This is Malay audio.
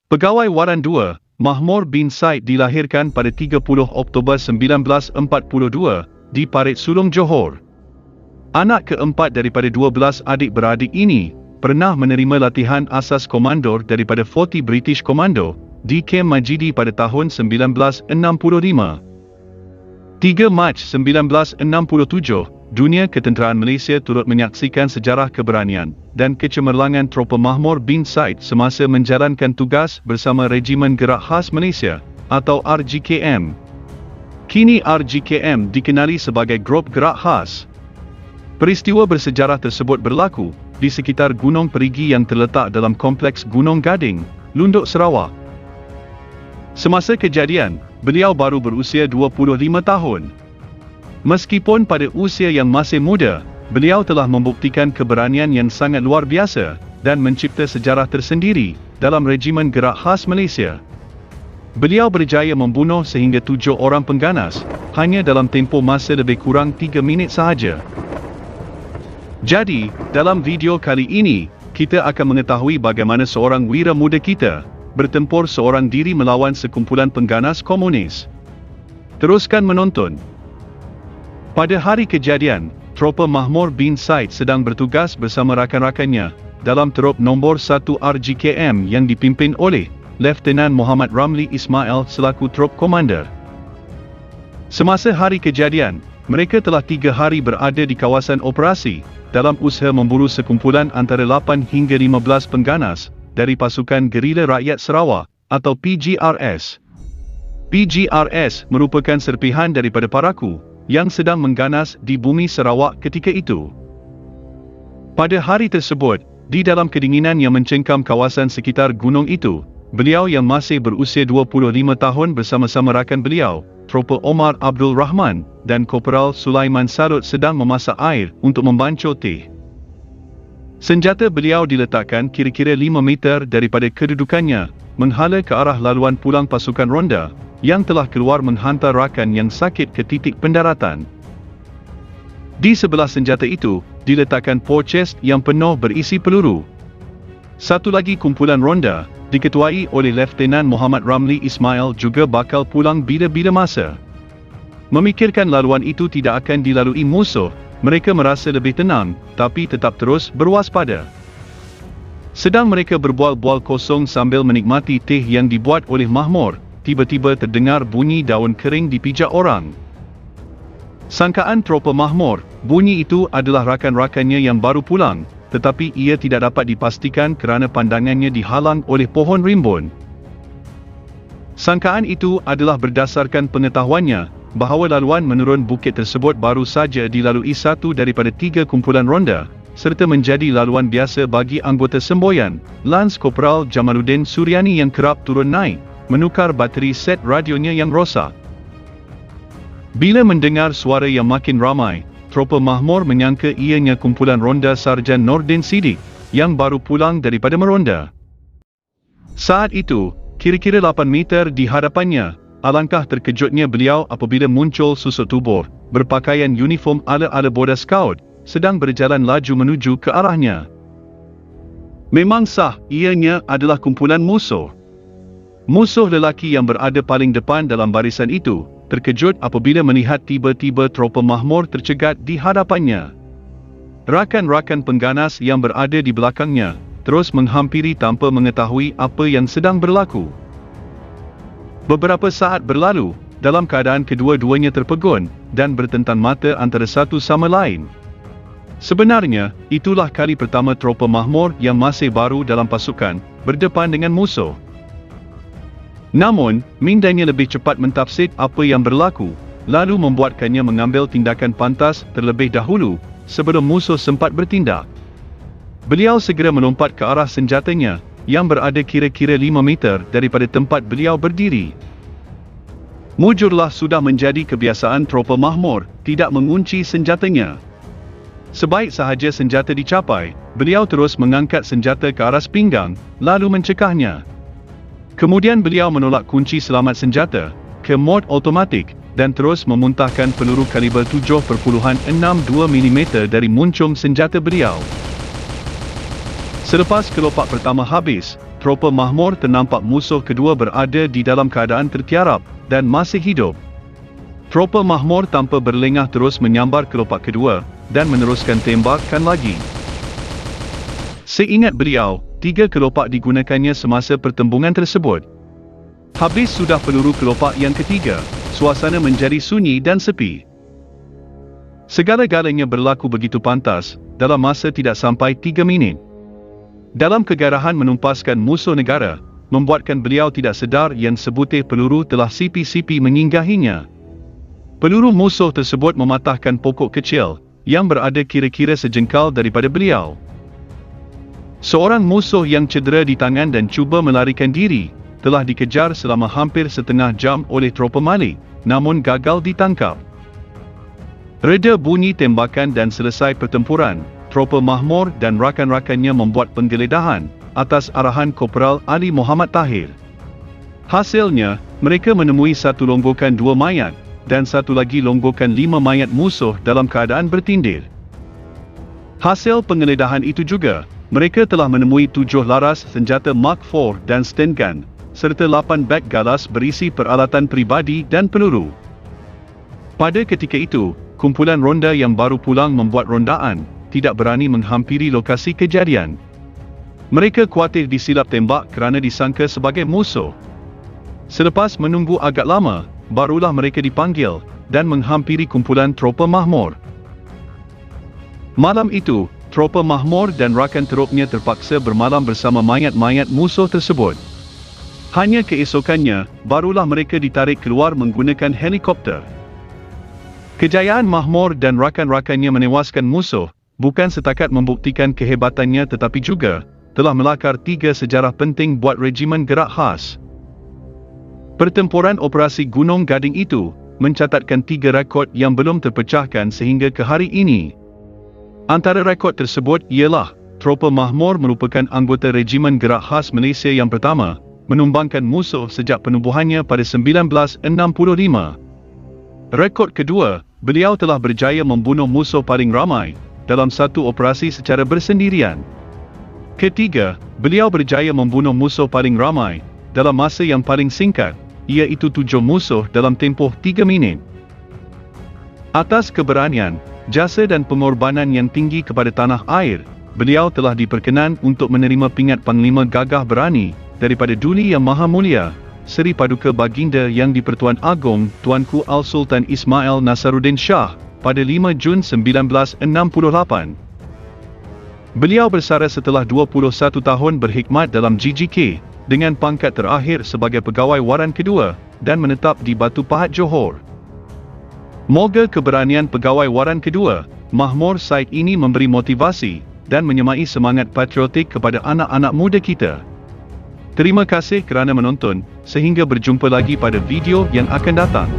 Pegawai Waran 2, Mahmur bin Said dilahirkan pada 30 Oktober 1942 di Parit Sulong, Johor. Anak keempat daripada 12 adik-beradik ini pernah menerima latihan asas komando daripada 40 British Commando di Kem Majidi pada tahun 1965. 3 Mac 1967, dunia ketenteraan Malaysia turut menyaksikan sejarah keberanian dan kecemerlangan Tropa Mahmur bin Said semasa menjalankan tugas bersama Regimen Gerak Khas Malaysia atau RGKM. Kini RGKM dikenali sebagai Grup Gerak Khas. Peristiwa bersejarah tersebut berlaku di sekitar Gunung Perigi yang terletak dalam Kompleks Gunung Gading, Lunduk, Sarawak. Semasa kejadian, beliau baru berusia 25 tahun. Meskipun pada usia yang masih muda, beliau telah membuktikan keberanian yang sangat luar biasa dan mencipta sejarah tersendiri dalam Regimen Gerak Khas Malaysia. Beliau berjaya membunuh sehingga 7 orang pengganas hanya dalam tempoh masa lebih kurang 3 minit sahaja. Jadi, dalam video kali ini, kita akan mengetahui bagaimana seorang wira muda kita bertempur seorang diri melawan sekumpulan pengganas komunis. Teruskan menonton. Pada hari kejadian, Tropa Mahmur bin Said sedang bertugas bersama rakan-rakannya dalam Terop Nombor 1 RGKM yang dipimpin oleh Lieutenant Muhammad Ramli Ismail selaku Trop Komander. Semasa hari kejadian, mereka telah 3 hari berada di kawasan operasi dalam usaha memburu sekumpulan antara 8 hingga 15 pengganas dari Pasukan Gerila Rakyat Sarawak atau PGRS. PGRS merupakan serpihan daripada Paraku yang sedang mengganas di bumi Sarawak ketika itu. Pada hari tersebut, di dalam kedinginan yang mencengkam kawasan sekitar gunung itu, beliau yang masih berusia 25 tahun bersama-sama rakan beliau, Tropa Omar Abdul Rahman dan Korporal Sulaiman Sarut sedang memasak air untuk membancuh teh. Senjata beliau diletakkan kira-kira 5 meter daripada kedudukannya, menghala ke arah laluan pulang pasukan ronda yang telah keluar menghantar rakan yang sakit ke titik pendaratan. Di sebelah senjata itu, diletakkan port chest yang penuh berisi peluru. Satu lagi kumpulan ronda, diketuai oleh Lieutenant Muhammad Ramli Ismail juga bakal pulang bila-bila masa. Memikirkan laluan itu tidak akan dilalui musuh, mereka merasa lebih tenang, tapi tetap terus berwaspada. Sedang mereka berbual-bual kosong sambil menikmati teh yang dibuat oleh Mahmur, tiba-tiba terdengar bunyi daun kering dipijak orang. Sangkaan Tropa Mahmur, bunyi itu adalah rakan-rakannya yang baru pulang, tetapi ia tidak dapat dipastikan kerana pandangannya dihalang oleh pohon rimbun. Sangkaan itu adalah berdasarkan pengetahuannya bahawa laluan menurun bukit tersebut baru saja dilalui satu daripada 3 kumpulan ronda, serta menjadi laluan biasa bagi anggota semboyan, Lance Korporal Jamaluddin Suryani yang kerap turun naik, menukar bateri set radionya yang rosak. Bila mendengar suara yang makin ramai, Tropa Mahmur menyangka ianya kumpulan ronda Sarjan Nordin Siddiq yang baru pulang daripada meronda. Saat itu, kira-kira 8 meter di hadapannya, alangkah terkejutnya beliau apabila muncul susuk tubuh, berpakaian uniform ala-ala Boda Scout, sedang berjalan laju menuju ke arahnya. Memang sah, ianya adalah kumpulan musuh. Musuh lelaki yang berada paling depan dalam barisan itu, terkejut apabila melihat tiba-tiba Tropa Mahmur tercegat di hadapannya. Rakan-rakan pengganas yang berada di belakangnya, terus menghampiri tanpa mengetahui apa yang sedang berlaku. Beberapa saat berlalu, dalam keadaan kedua-duanya terpegun dan bertentan mata antara satu sama lain. Sebenarnya, itulah kali pertama Tropa Mahmur yang masih baru dalam pasukan, berdepan dengan musuh. Namun, mindainya lebih cepat mentafsir apa yang berlaku, lalu membuatkannya mengambil tindakan pantas terlebih dahulu, sebelum musuh sempat bertindak. Beliau segera melompat ke arah senjatanya, yang berada kira-kira 5 meter daripada tempat beliau berdiri. Mujurlah sudah menjadi kebiasaan Tropa Mahmur tidak mengunci senjatanya. Sebaik sahaja senjata dicapai, beliau terus mengangkat senjata ke aras pinggang, lalu mencekahnya. Kemudian beliau menolak kunci selamat senjata ke mod automatik dan terus memuntahkan peluru kaliber 7.62 mm dari muncung senjata beliau. Selepas kelopak pertama habis, Tropa Mahmur ternampak musuh kedua berada di dalam keadaan tertiarap dan masih hidup. Tropa Mahmur tanpa berlengah terus menyambar kelopak kedua dan meneruskan tembakan lagi. Seingat beliau, 3 kelopak digunakannya semasa pertembungan tersebut. Habis sudah peluru kelopak yang ketiga, suasana menjadi sunyi dan sepi. Segala-galanya berlaku begitu pantas, dalam masa tidak sampai 3 minit. Dalam kegarahan menumpaskan musuh negara, membuatkan beliau tidak sedar yang sebutir peluru telah sipi-sipi menyinggahinya. Peluru musuh tersebut mematahkan pokok kecil, yang berada kira-kira sejengkal daripada beliau. Seorang musuh yang cedera di tangan dan cuba melarikan diri, telah dikejar selama hampir setengah jam oleh Tropa Malik, namun gagal ditangkap. Reda bunyi tembakan dan selesai pertempuran, Tropa Mahmur dan rakan-rakannya membuat penggeledahan atas arahan Korporal Ali Muhammad Tahir. Hasilnya, mereka menemui satu longgokan 2 mayat dan satu lagi longgokan 5 mayat musuh dalam keadaan bertindir. Hasil penggeledahan itu juga, mereka telah menemui 7 laras senjata Mark IV dan Sten gun, serta 8 beg galas berisi peralatan peribadi dan peluru. Pada ketika itu, kumpulan ronda yang baru pulang membuat rondaan, tidak berani menghampiri lokasi kejadian. Mereka khawatir disilap tembak kerana disangka sebagai musuh. Selepas menunggu agak lama, barulah mereka dipanggil dan menghampiri kumpulan Tropa Mahmur. Malam itu, Tropa Mahmur dan rakan teruknya terpaksa bermalam bersama mayat-mayat musuh tersebut. Hanya keesokannya, barulah mereka ditarik keluar menggunakan helikopter. Kejayaan Mahmur dan rakan-rakannya menewaskan musuh, bukan setakat membuktikan kehebatannya tetapi juga telah melakar 3 sejarah penting buat Regimen Gerak Khas. Pertempuran Operasi Gunung Gading itu mencatatkan 3 rekod yang belum terpecahkan sehingga ke hari ini. Antara rekod tersebut ialah Tropa Mahmur merupakan anggota Regimen Gerak Khas Malaysia yang pertama menumbangkan musuh sejak penubuhannya pada 1965. Rekod kedua, beliau telah berjaya membunuh musuh paling ramai dalam satu operasi secara bersendirian. Ketiga, beliau berjaya membunuh musuh paling ramai dalam masa yang paling singkat, iaitu 7 musuh dalam tempoh 3 minit. Atas keberanian, jasa dan pengorbanan yang tinggi kepada tanah air, beliau telah diperkenan untuk menerima pingat Panglima Gagah Berani daripada Duli Yang Maha Mulia, Seri Paduka Baginda Yang di-Pertuan Agong Tuanku Al-Sultan Ismail Nasaruddin Shah pada 5 Jun 1968. Beliau bersara setelah 21 tahun berkhidmat dalam GGK, dengan pangkat terakhir sebagai Pegawai Waran Kedua, dan menetap di Batu Pahat Johor. Moga keberanian Pegawai Waran Kedua, Mahmur Said ini memberi motivasi dan menyemai semangat patriotik kepada anak-anak muda kita. Terima kasih kerana menonton, sehingga berjumpa lagi pada video yang akan datang.